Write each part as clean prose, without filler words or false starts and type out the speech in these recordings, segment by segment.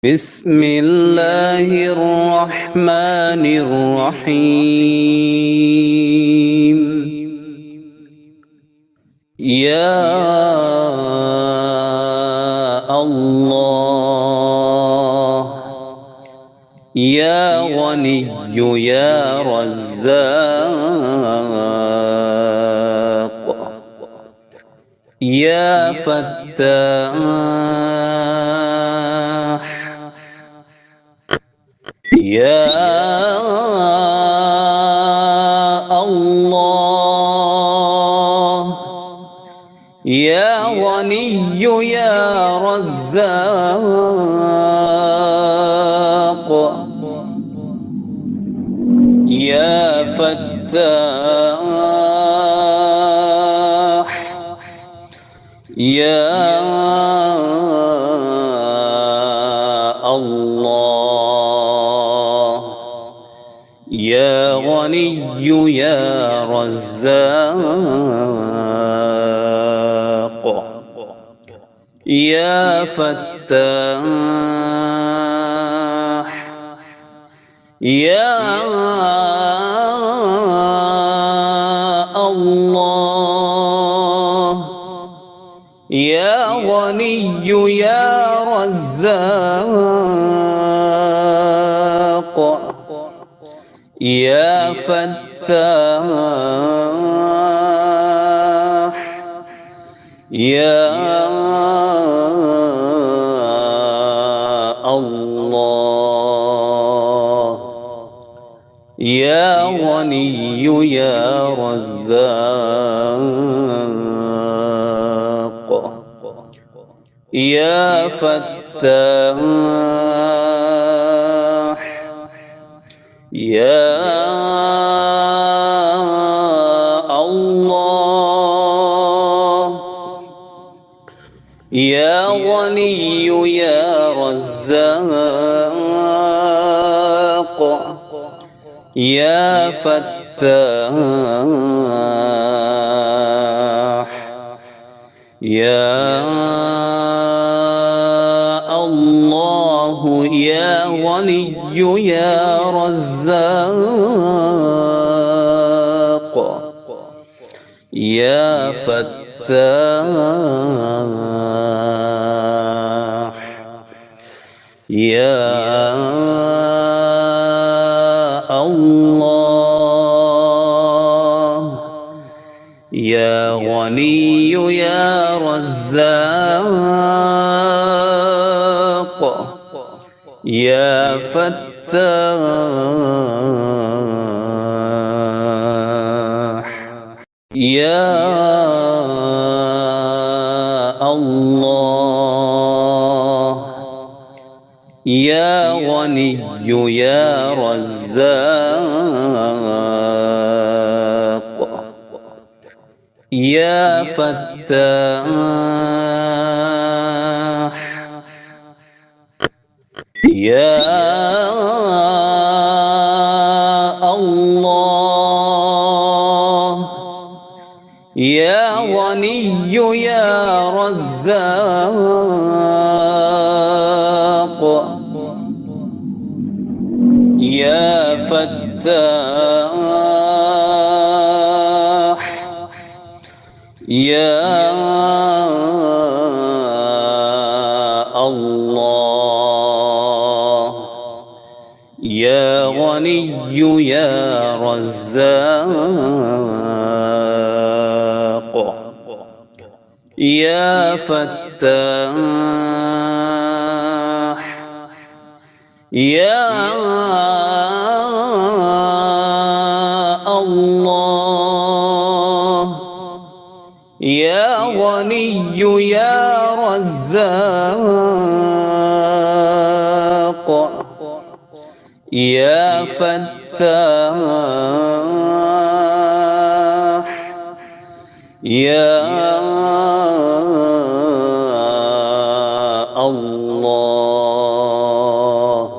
بسم الله الرحمن الرحيم. يا الله يا غني يا رزاق يا فتاح يا الله يا غني يا رزاق يا فتاح يا الله يا غني يا رزاق يا فتاح يا الله يا غني يا رزاق يا فتاح يا الله يا غني يا رزاق يا فتاح يا الله يا غني يا رزاق يا فتاح يا الله يا غني يا رزاق يا فتاح يا الله يا غني يا رزاق يا فتاح يا الله يا غني يا رزاق يا فتاح يا الله يا غني يا رزاق يا فتاح يا الله يا غني يا رزاق يا فتاح يا الله يا غني يا رزاق يا فتاح يا الله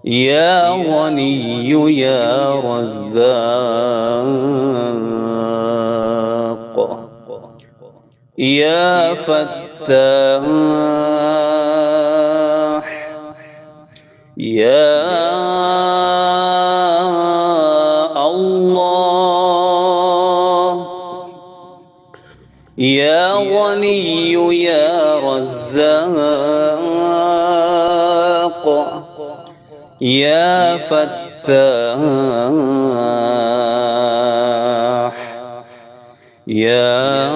يا غني يا رزاق يا فتاح يا الله يا غني يا رزاق يا فتاح يا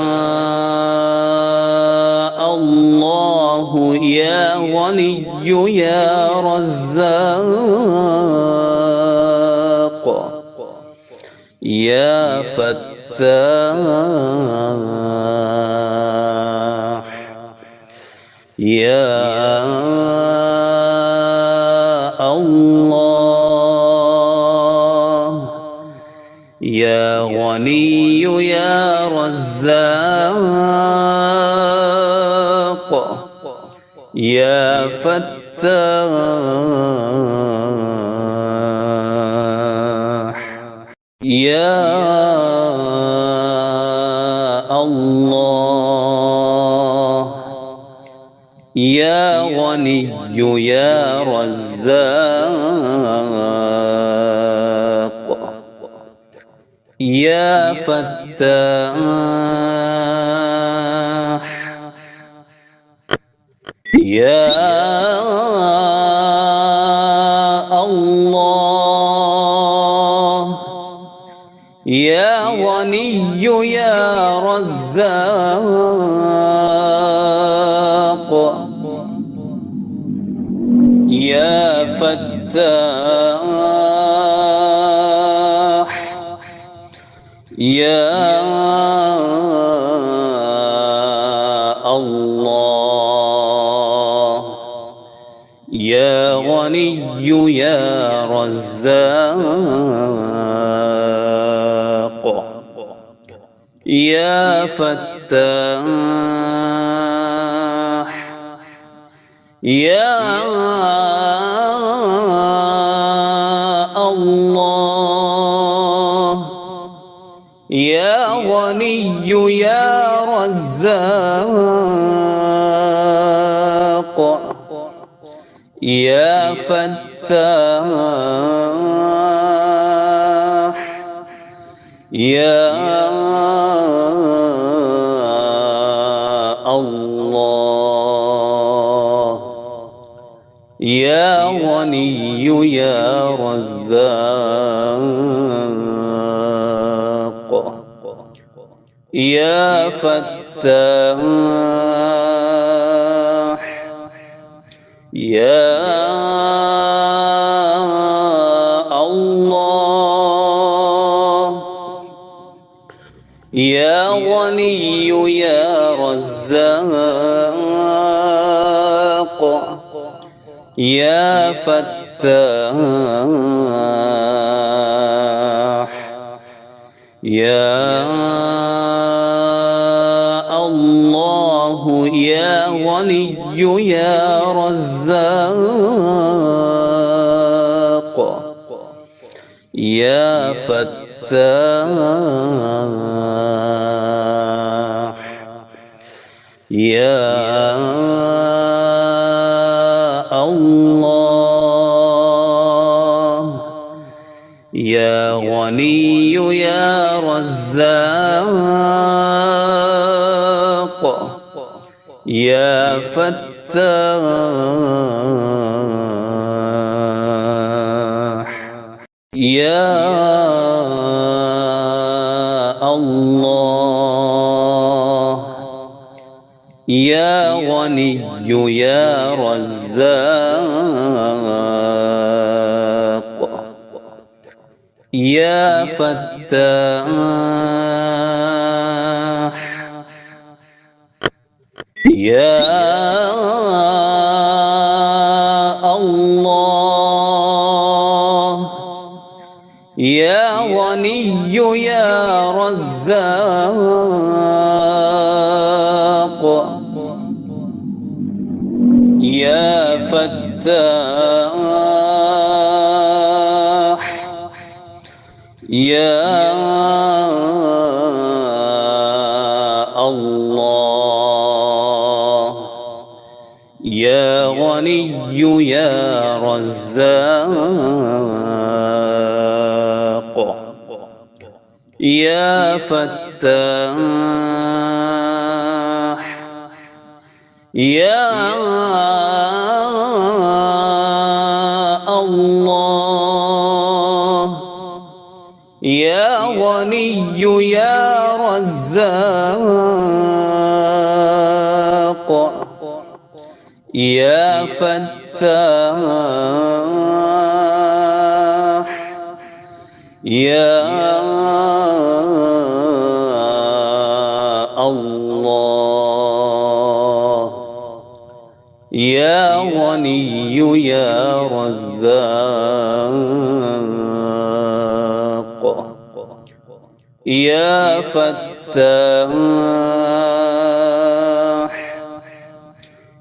الله يا غني يا رزاق يا فتاح يا الله يا غني يا رزاق يا فتاح يا الله يا غني يا رزاق يا فتاح يا الله يا غني يا رزاق يا فتاح يا الله يا غني يا رزاق يا فتاح يا الله يا غني يا رزاق يا فتاح يا الله يا غني يا رزاق يا فتاح يا الله يا غني يا رزاق يا فتاح يا الله يا غني يا رزاق يا فتاح يا الله يا غني يا رزاق يا فتاح يا الله يا غني يا رزاق يا فتاح يا الله يا غني يا رزاق يا فتاح يا الله يا غني يا رزاق يا فتاح يا الله يا غني يا رزاق يا فتاح يا الله يا غني يا رزاق يا فتاح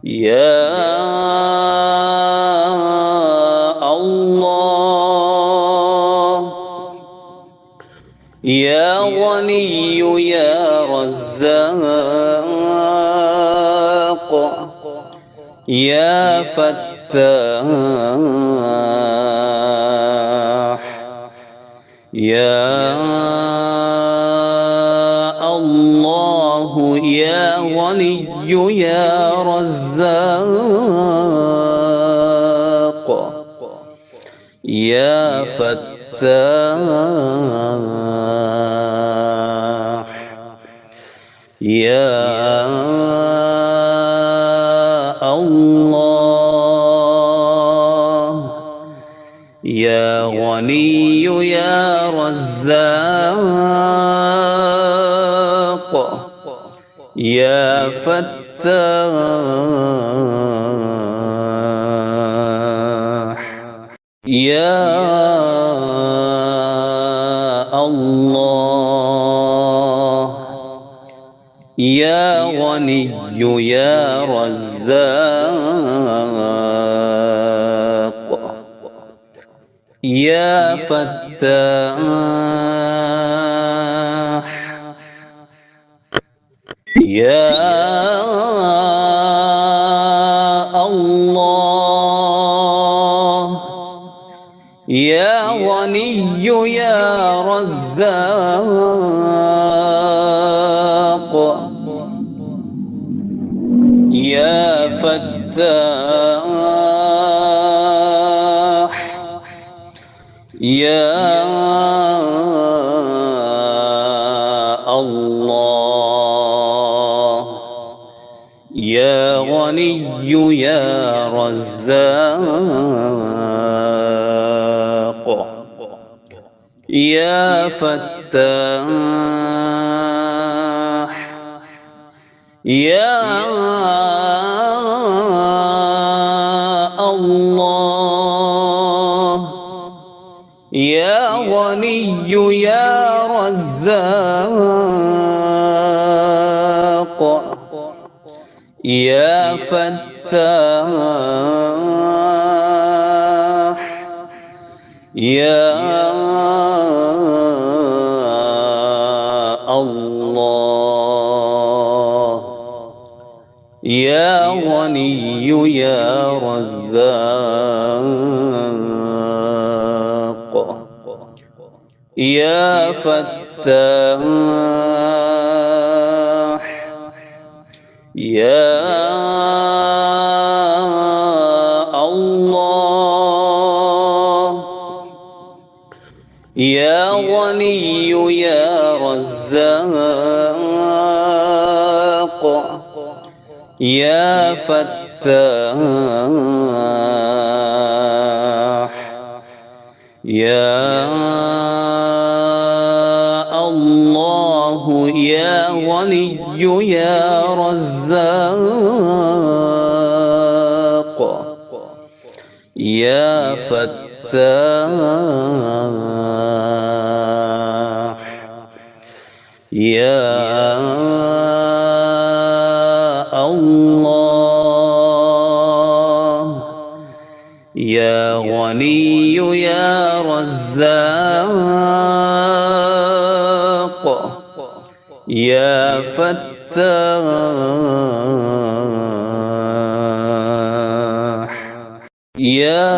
يا الله يا غني يا رزاق يا فتاح يا الله يا غني يا رزاق يا فتاح يا الله يا غني يا رزاق يا فتاح يا الله يا غني يا رزاق يا فتاح يا الله يا غني يا رزاق يا فتاح يا الله يا غني يا رزاق يا فتاح يا الله يا غني يا رزاق يا فتاح يا الله يا غني يا رزاق يا فتاح يا الله يا غني يا رزاق يا فتاح يا الله يا غني يا رزاق يا فتاح يا الله يا غني يا رزاق يا فتاح يا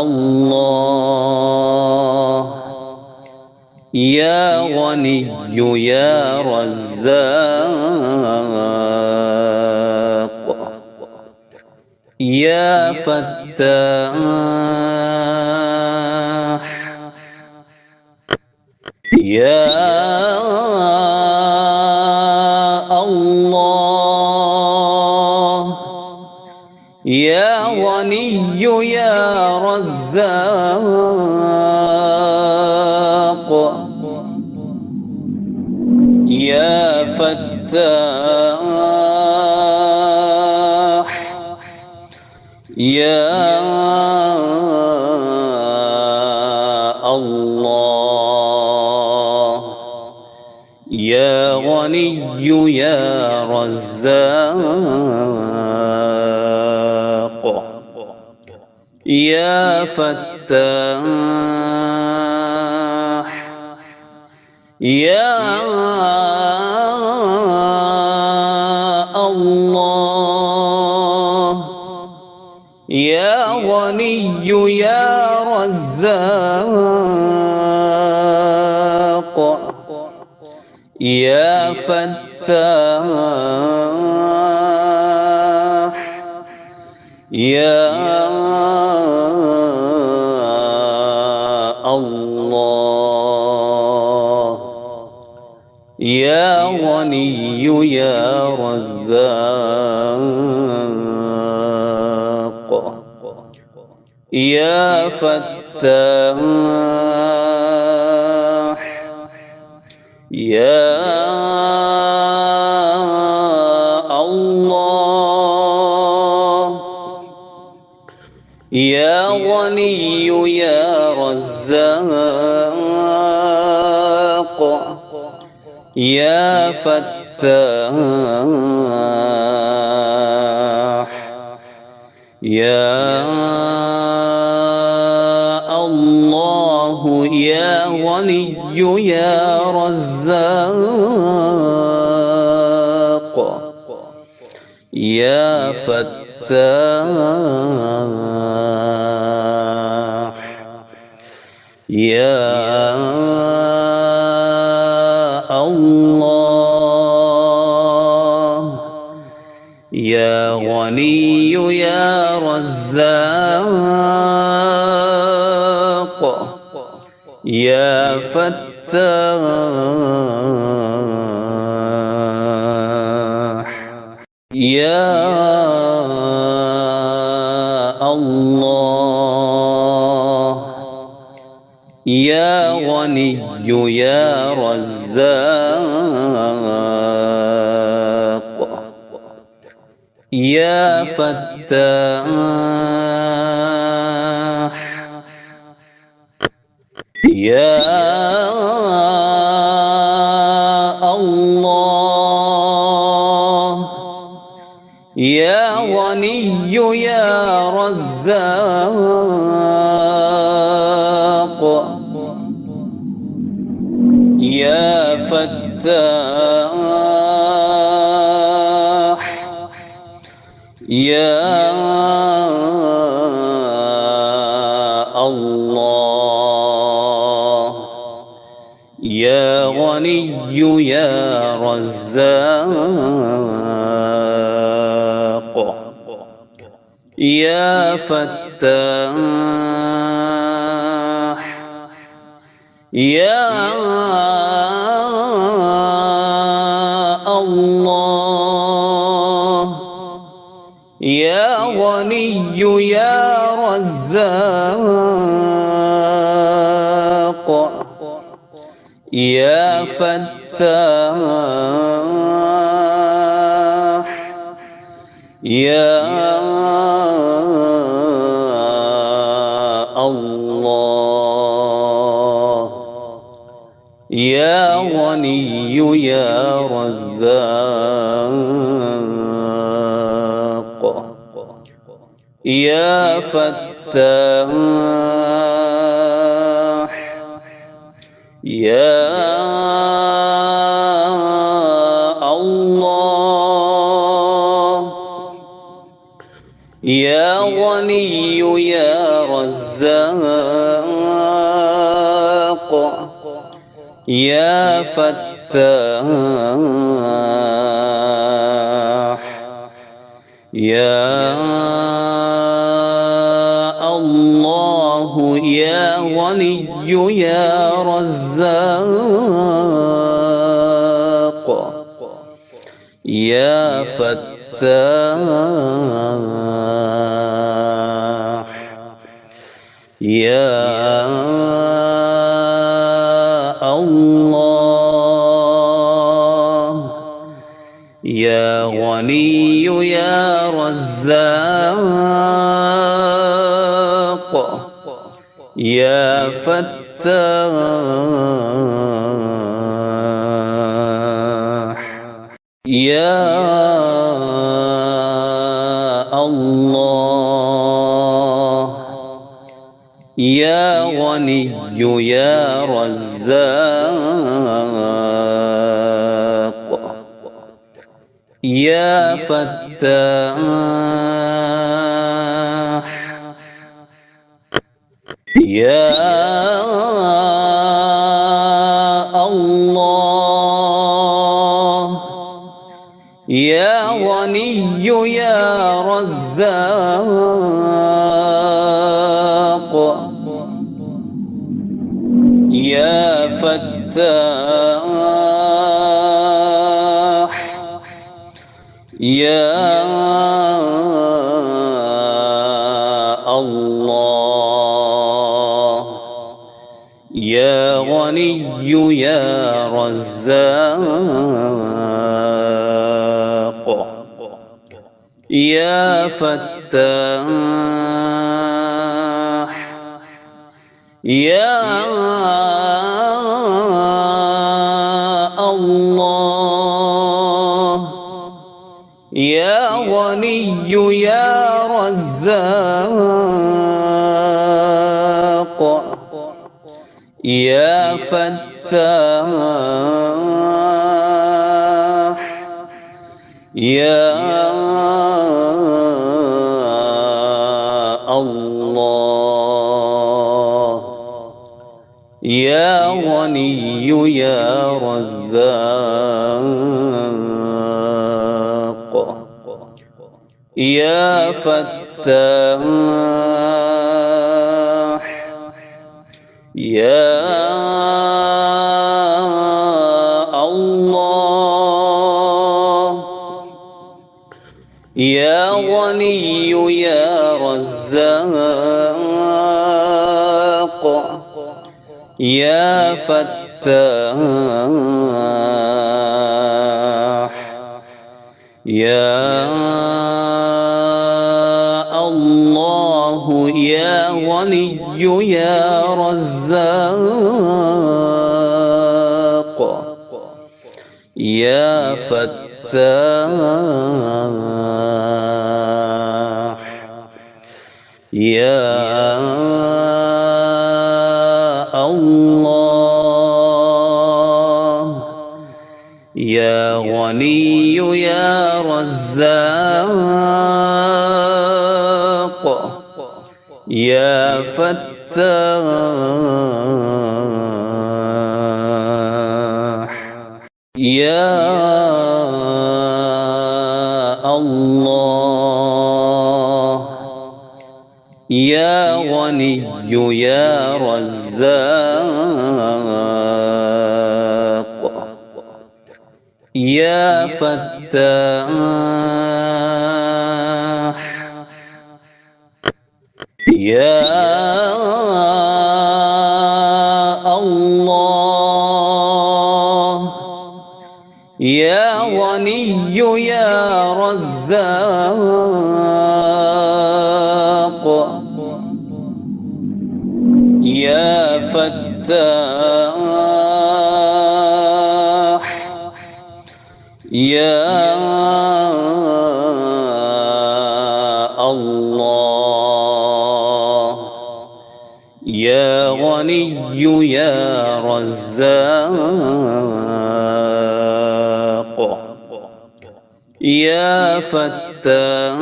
الله يا غني يا رزاق يا فتاح يا الله يا غني يا رزاق يا فتاح يا الله يا غني يا رزاق يا فتاح يا الله يا غني يا رزاق يا فتاح يا الله يا غني يا رزاق يا فتاح يا الله يا غني يا رزاق يا فتاح يا الله يا غني يا رزاق يا فتاح يا الله يا غني يا رزاق يا فتاح يا الله يا غني يا رزاق يا فتاح يا الله يا غني يا رزاق يا فتاح يا الله يا غني يا رزاق يا فتاح يا الله يا غني يا رزاق يا فتاح يا الله يا غني يا رزاق يا فتاح يا الله يا غني يا رزاق يا فتاح يا الله يا غني يا رزاق يا فتاح يا الله يا غني يا رزاق يا فتاح يا الله يا غني يا رزاق يا فتاح يا الله يا غني يا رزاق يا فتاح يا الله يا غني يا رزاق يا فتاح يا الله يا غني يا رزاق يا فتاح يا الله يا غني يا رزاق يا فتاح يا الله يا غني يا رزاق يا فتاح يا الله يا غني يا رزاق يا فتاح يا الله يا غني يا رزاق يا فتاح يا الله يا غني يا رزاق يا فتاح يا الله يا غني يا رزاق يا فتاح يا الله يا غني يا رزاق يا فتاح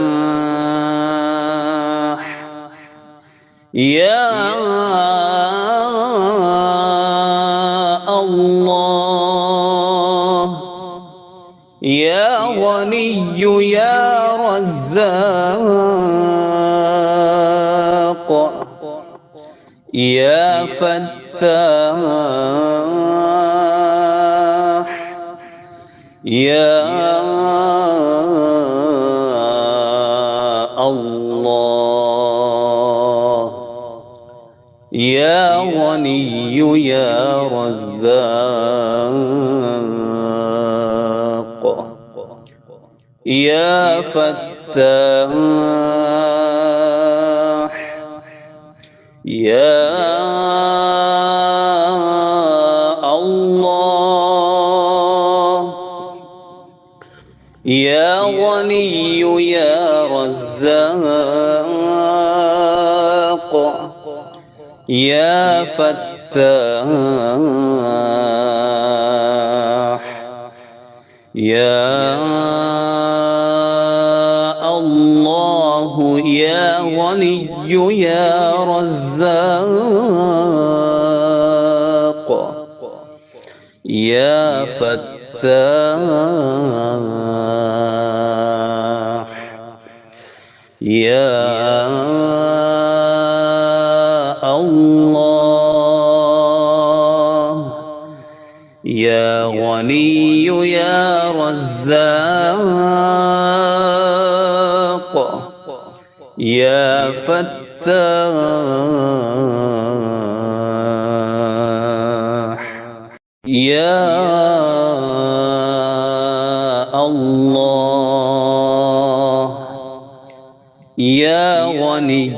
يا الله يا غني يا رزاق يا فتاح يا الله يا غني يا رزاق يا فتاح يا الله يا غني يا رزاق يا فتاح يا الله يا غني يا رزاق يا فتاح يا الله يا غني يا رزاق يا فتاح يا الله يا غني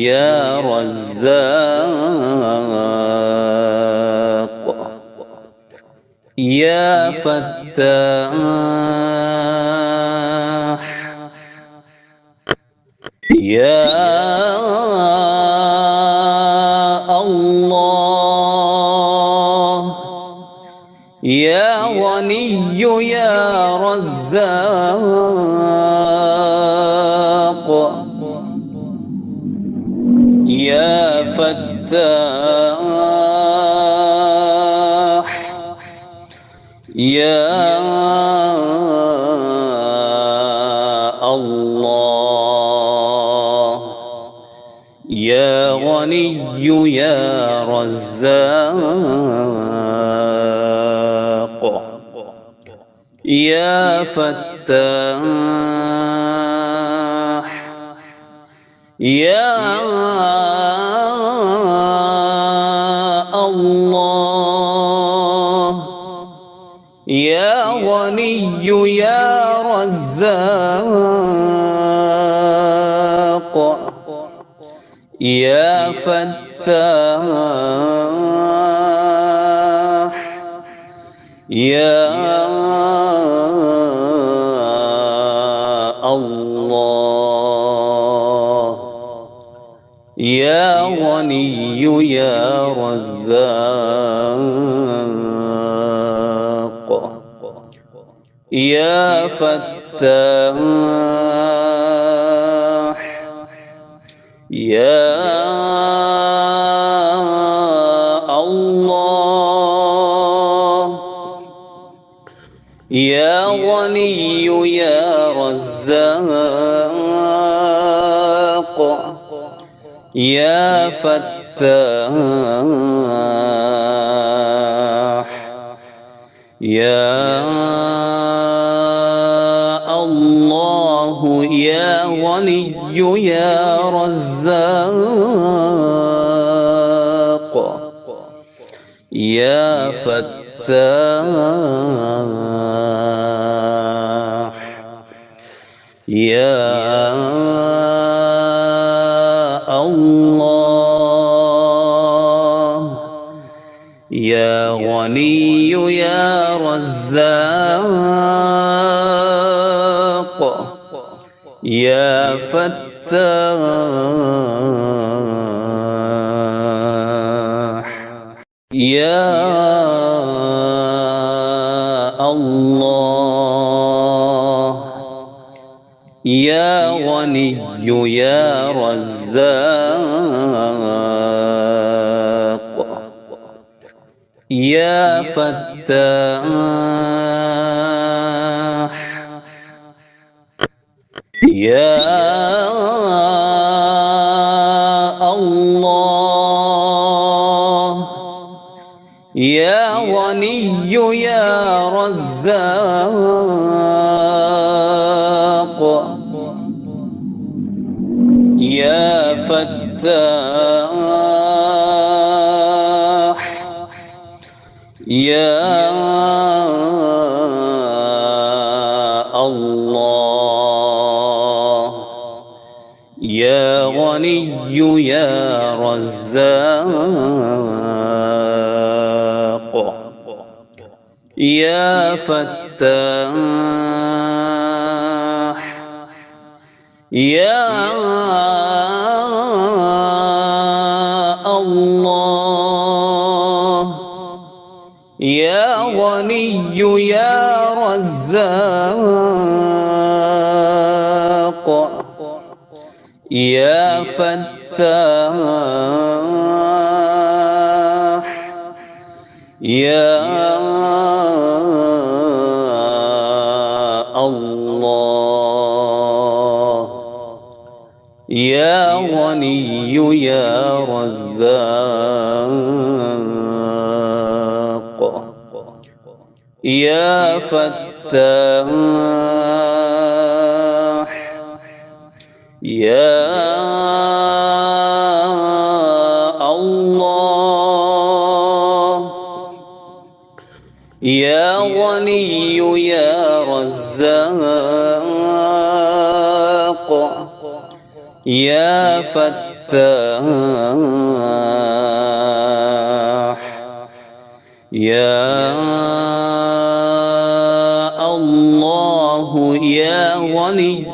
يا رزاق يا فتاح يا الله يا غني يا رزاق يا فتاح يا الله يا غني يا رزاق يا فتاح يا الله يا غني يا رزاق يا فتاح يا الله يا غني يا رزاق يا فتاح يا الله يا غني يا رزاق يا فتاح يا الله يا غني يا رزاق يا فتاح يا الله يا غني يا رزاق يا فتاح يا الله يا غني يا رزاق يا فتاح يا الله يا غني يا رزاق يا فتاح يا الله يا غني يا رزاق يا فتاح يا الله يا غني يا رزاق يا فتاح يا الله يا غني يا رزاق يا فتاح يا الله يا غني يا رزاق يا فتاح يا الله يا غني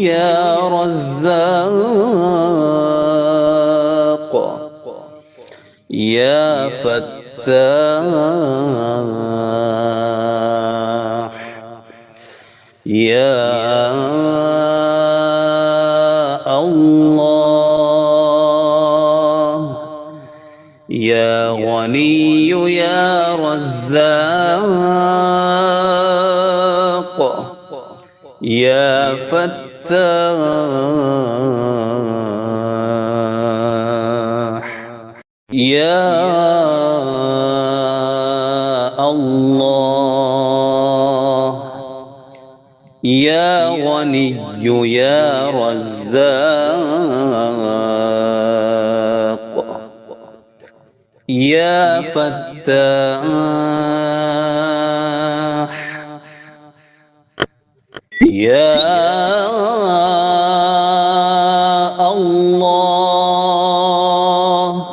يا رزاق يا فتاح يا الله يا غني يا رزاق يا فتاح يا الله يا غني يا رزاق يا فتاح يا الله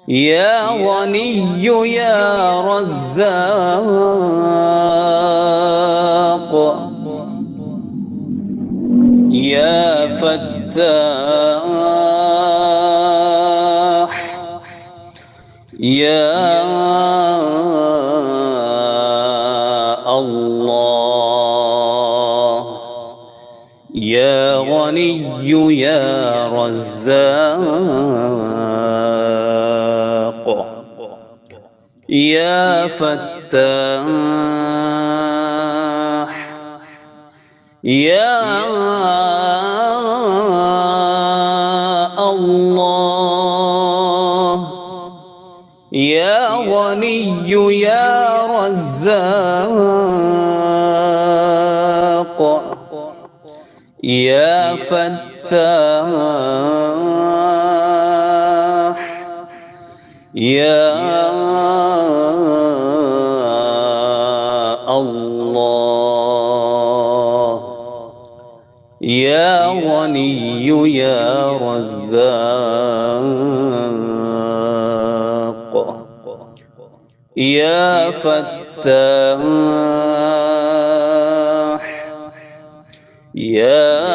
يا غني يا رزاق يا فتاح يا الله يا غني يا رزاق يا فتاح يا الله يا غني يا رزاق يا فتاح يا الله يا غني يا رزاق يا فتاح يا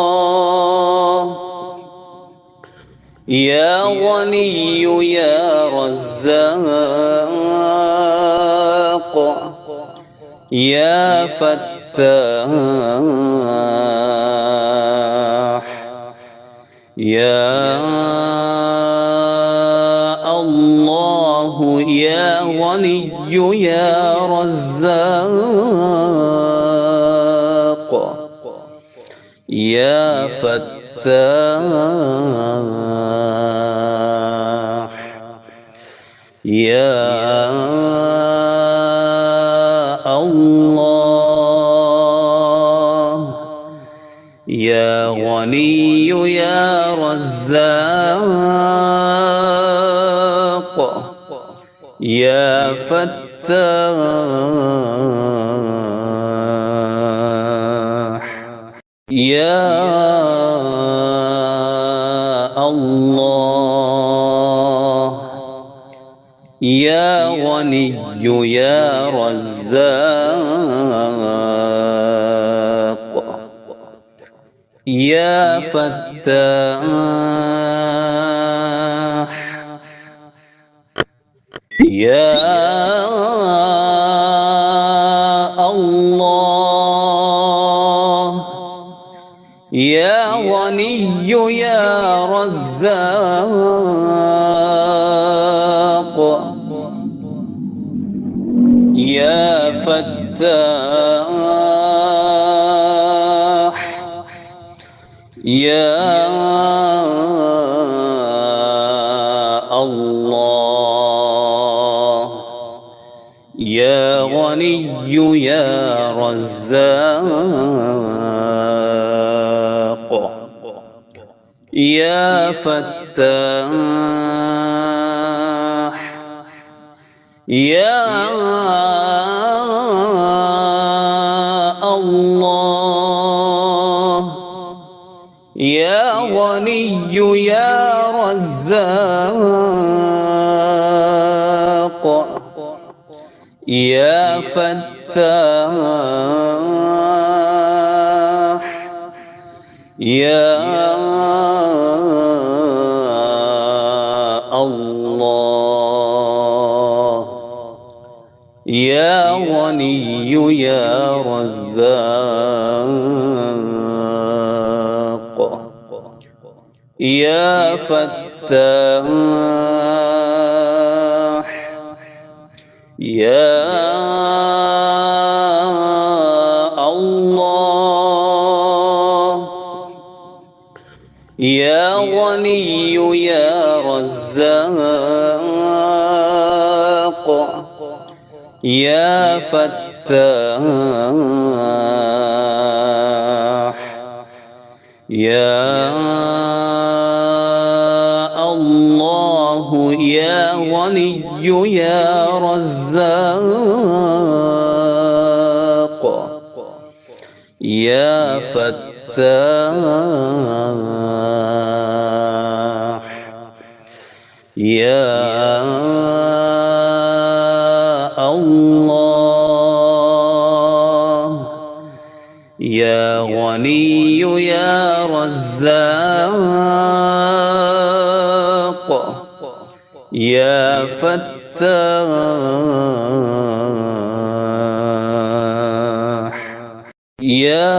الله يا غني يا رزاق يا فتاح فتاح يا الله يا غني يا رزاق يا فتاح يا الله يا غني يا رزاق يا فتاح يا الله يا غني يا رزاق يا فتاح يا الله يا غني يا رزاق يا فتاح يا الله يا غني يا رزاق يا فتاح يا الله يا غني يا رزاق يا فتاح يا الله يا غني يا رزاق يا فتاح يا الله يا غني يا رزاق يا فتاح يا الله يا غني يا رزاق يا فتاح يا الله يا غني يا رزاق يا فتاح يا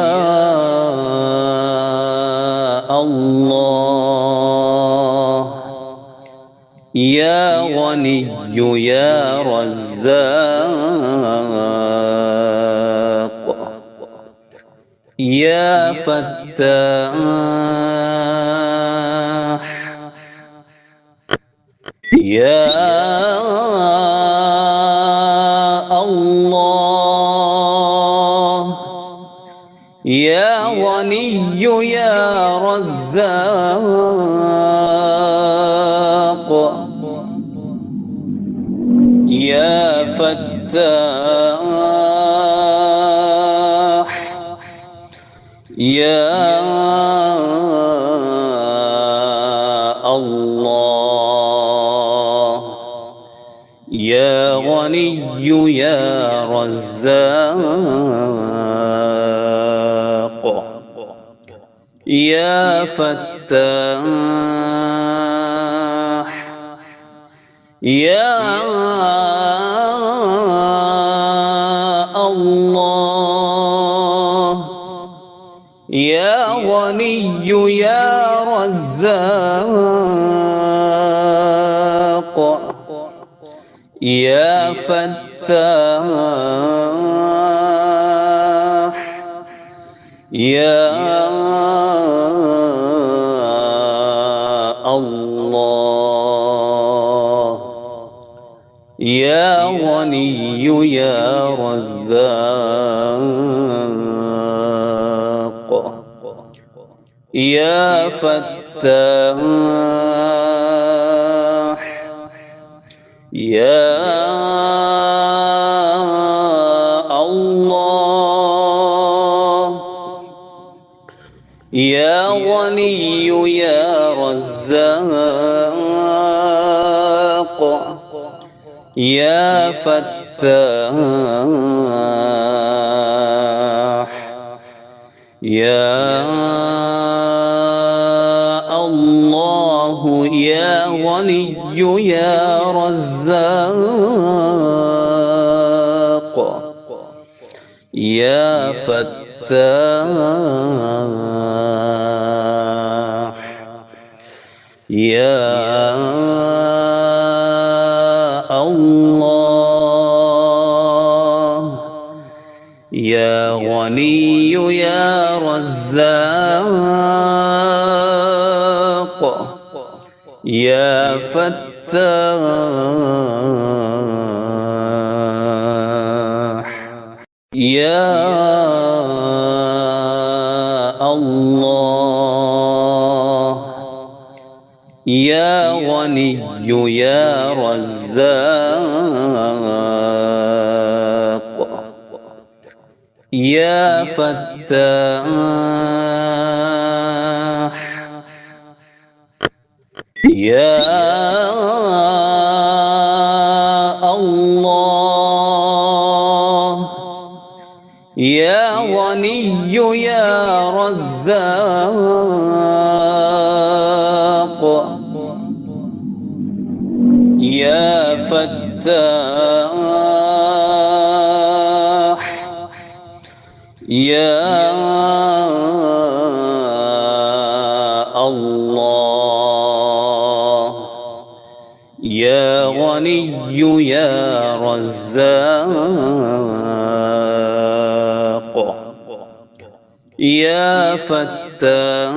الله يا غني يا رزاق يا فتاح يا الله يا غني يا رزاق يا فتاح يا الله يا غني يا رزاق يا فتاح يا الله يا غني يا رزاق يا فتاح يا الله يا غني يا رزاق يا فتاح يا الله يا غني يا رزاق يا فتاح يا الله يا غني يا رزاق يا فتاح يا الله يا غني يا رزاق يا فتاح يا الله يا غني يا رزاق يا فتاح يا الله يا غني يا رزاق يا فتاح يا الله يا غني يا رزاق يا فتاح